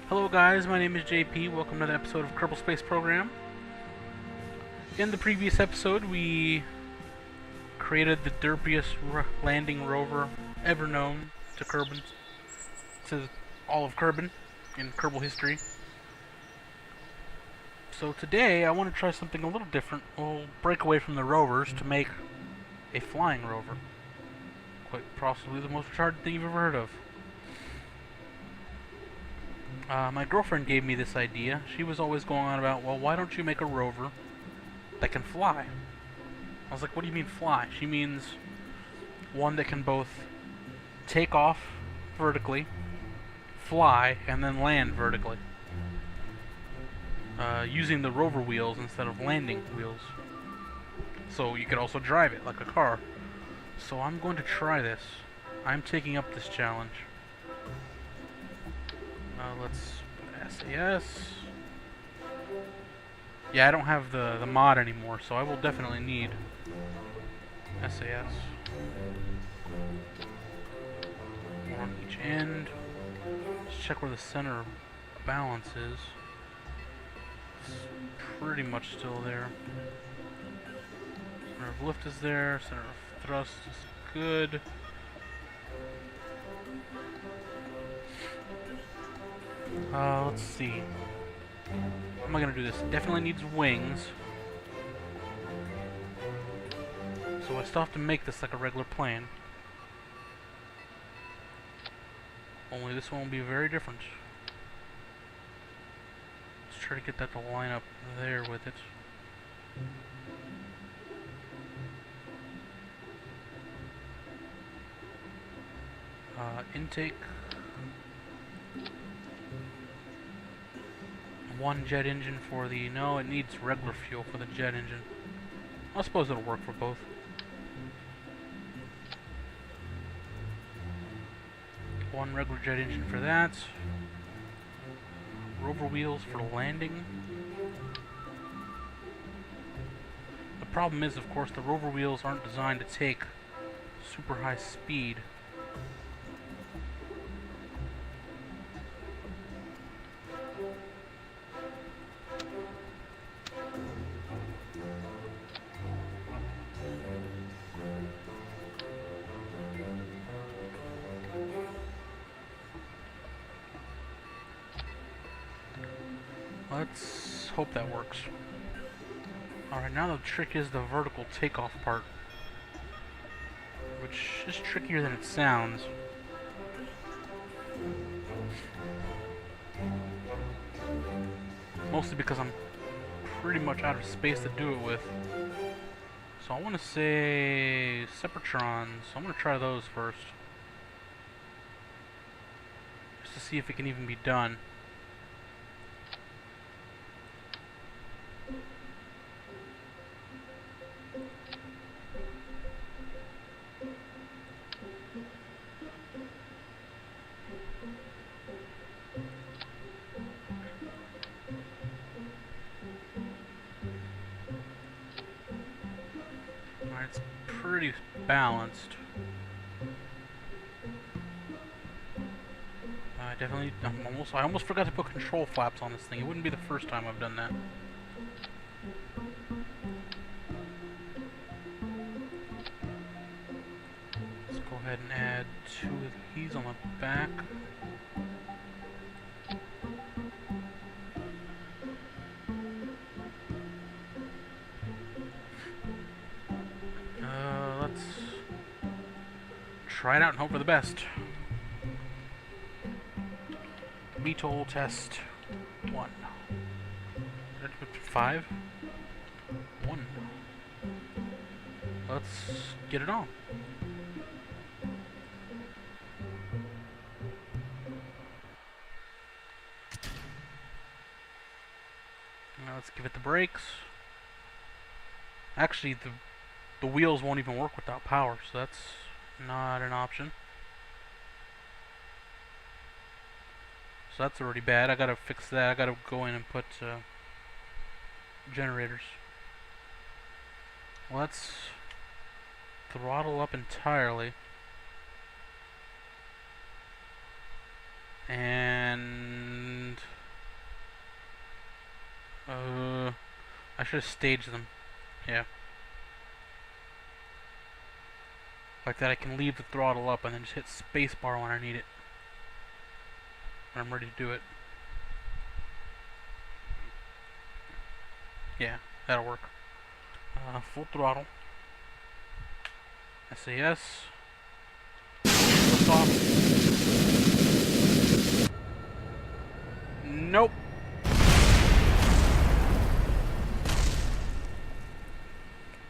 Hello guys, my name is JP. Welcome to another episode of Kerbal Space Program. In the previous episode, we created the derpiest landing rover ever known to Kerbal, to all of Kerbal in Kerbal history. So today, I want to try something a little different. We'll break away from the rovers to make a flying rover. Quite possibly the most retarded thing you've ever heard of. My girlfriend gave me this idea. She was always going on about, well, why don't you make a rover that can fly? I was like, what do you mean fly? She means one that can both take off vertically, fly, and then land vertically. Using the rover wheels instead of landing wheels. So you could also drive it like a car. So I'm going to try this. I'm taking up this challenge. Let's SAS. Yeah, I don't have the mod anymore, so I will definitely need SAS. One on each end. Let's check where the center of balance is. It's pretty much still there. Center of lift is there. Center of thrust is good. Let's see. How am I gonna do this? It definitely needs wings. So I still have to make this like a regular plane. Only this one will be very different. Let's try to get that to line up there with it. Intake. One jet engine for the... No, it needs regular fuel for the jet engine. I suppose it'll work for both. One regular jet engine for that. Rover wheels for landing. The problem is, of course, the rover wheels aren't designed to take super high speed. Let's hope that works. Alright, now the trick is the vertical takeoff part, which is trickier than it sounds. Mostly because I'm pretty much out of space to do it with. So I want to say Separatrons. I'm going to try those first. Just to see if it can even be done. It's pretty balanced. I almost forgot to put control flaps on this thing. It wouldn't be the first time I've done that. Let's go ahead and add two of these on the back. Let's try it out and hope for the best. VTOL test 1. 5? 1. Let's get it on. Now let's give it the brakes. Actually, the wheels won't even work without power, so that's not an option. So that's already bad. I gotta fix that. I gotta go in and put generators. Let's throttle up entirely. And I should have staged them. Yeah. Like that I can leave the throttle up and then just hit spacebar when I need it. When I'm ready to do it. Yeah, that'll work. Full throttle. SAS. Lift off. Nope.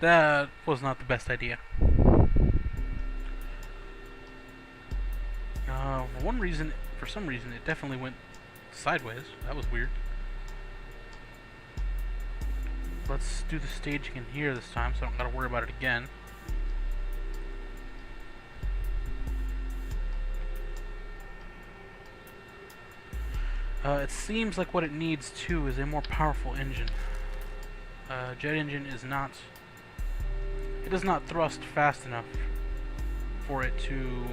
That was not the best idea. For some reason, it definitely went sideways. That was weird. Let's do the staging in here this time, so I don't gotta worry about it again. It seems like what it needs too is a more powerful engine. Jet engine is not. It does not thrust fast enough for it to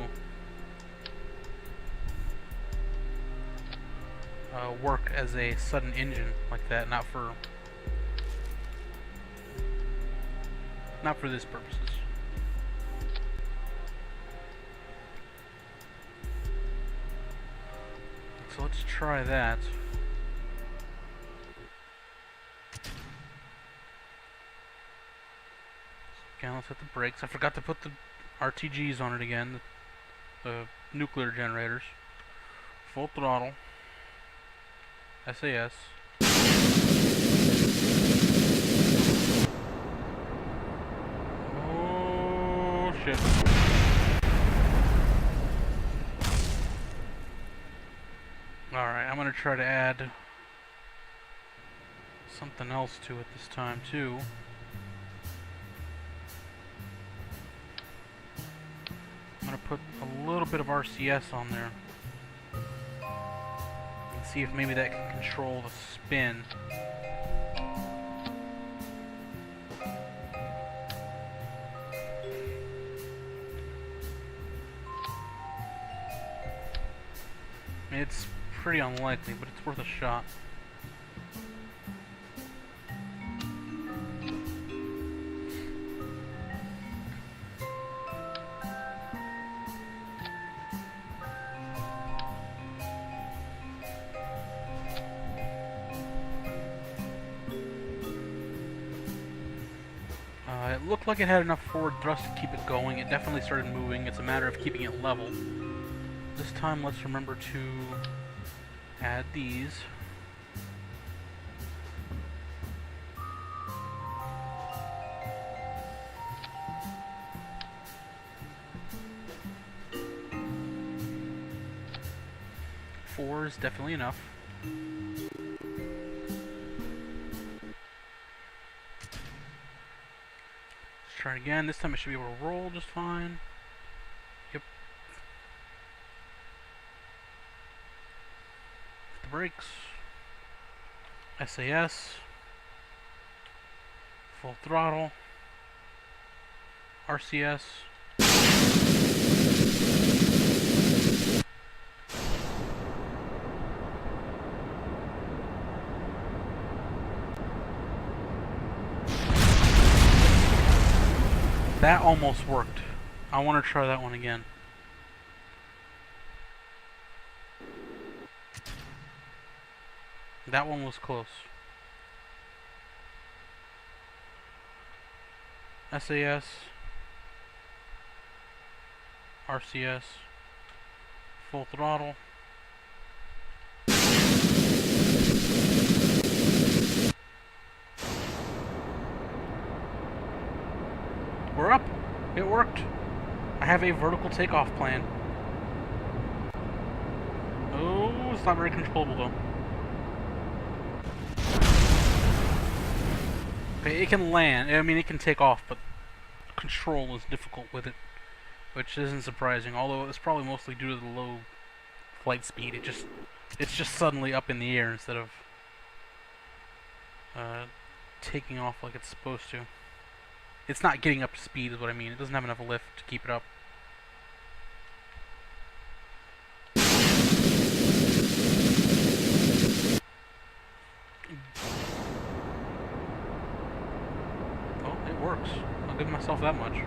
work as a sudden engine like that. Not for this purposes. So let's try that. Okay, let's hit the brakes. I forgot to put the RTGs on it again, the nuclear generators. Full throttle. SAS. Oh shit. Alright, I'm gonna try to add something else to it this time too. I'm gonna put a little bit of RCS on there and see if maybe that can control the spin. It's pretty unlikely, but it's worth a shot. It looked like it had enough forward thrust to keep it going. It definitely started moving. It's a matter of keeping it level. This time, let's remember to add these. Four is definitely enough. Let's try it again. This time it should be able to roll just fine. Yep. The brakes. SAS. Full throttle. RCS. That almost worked. I want to try that one again. That one was close. SAS. RCS. Full throttle. We're up. It worked. I have a vertical takeoff plan. Oh, it's not very controllable though. Okay, it can land. I mean, it can take off, but control is difficult with it, which isn't surprising. Although it's probably mostly due to the low flight speed. It's just suddenly up in the air instead of taking off like it's supposed to. It's not getting up to speed is what I mean. It doesn't have enough lift to keep it up. myself that much.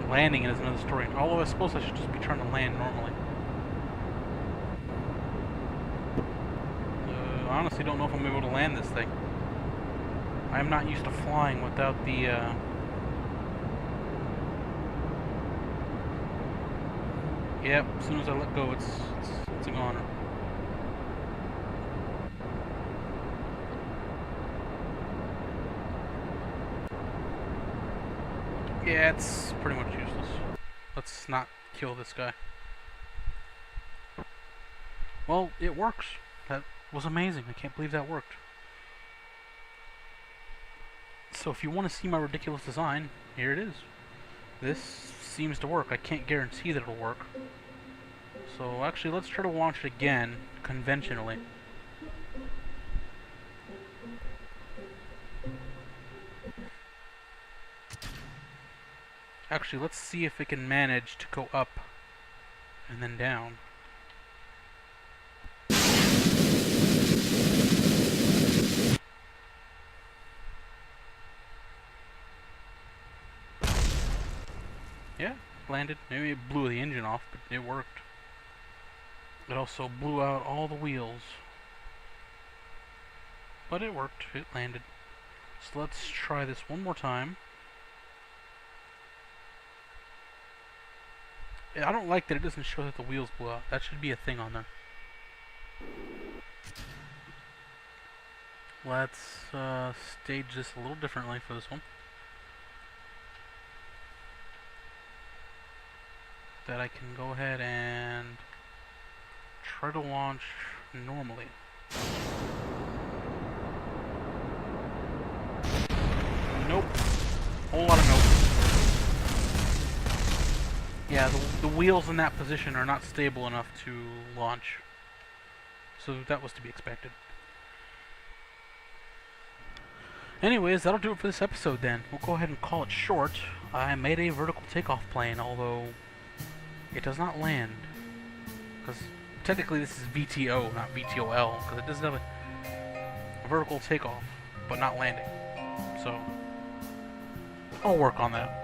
Landing it is another story. Although I suppose I should just be trying to land normally. I honestly don't know if I'm able to land this thing. I am not used to flying without the, Yep, as soon as I let go, it's a goner. Yeah, it's pretty much useless. Let's not kill this guy. Well, it works. That was amazing. I can't believe that worked. So if you want to see my ridiculous design, here it is. This seems to work. I can't guarantee that it'll work. So actually, let's try to launch it again, conventionally. Actually, let's see if it can manage to go up and then down. Yeah, landed. Maybe it blew the engine off, but it worked. It also blew out all the wheels. But it worked. It landed. So let's try this one more time. I don't like that it doesn't show that the wheels blew out. That should be a thing on there. Let's stage this a little differently for this one. That I can go ahead and try to launch normally. Nope. Whole lot of nope. Yeah, the wheels in that position are not stable enough to launch. So that was to be expected. Anyways, that'll do it for this episode then. We'll go ahead and call it short. I made a vertical takeoff plane, although it does not land. Because technically this is VTO, not VTOL, because it doesn't have a vertical takeoff, but not landing. So, I'll work on that.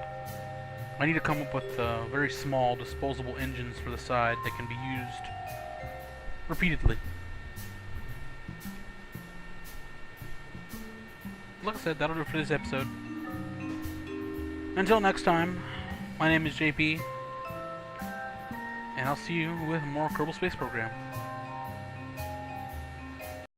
I need to come up with very small disposable engines for the side that can be used repeatedly. Like I said, that'll do it for this episode. Until next time, my name is JP, and I'll see you with more Kerbal Space Program.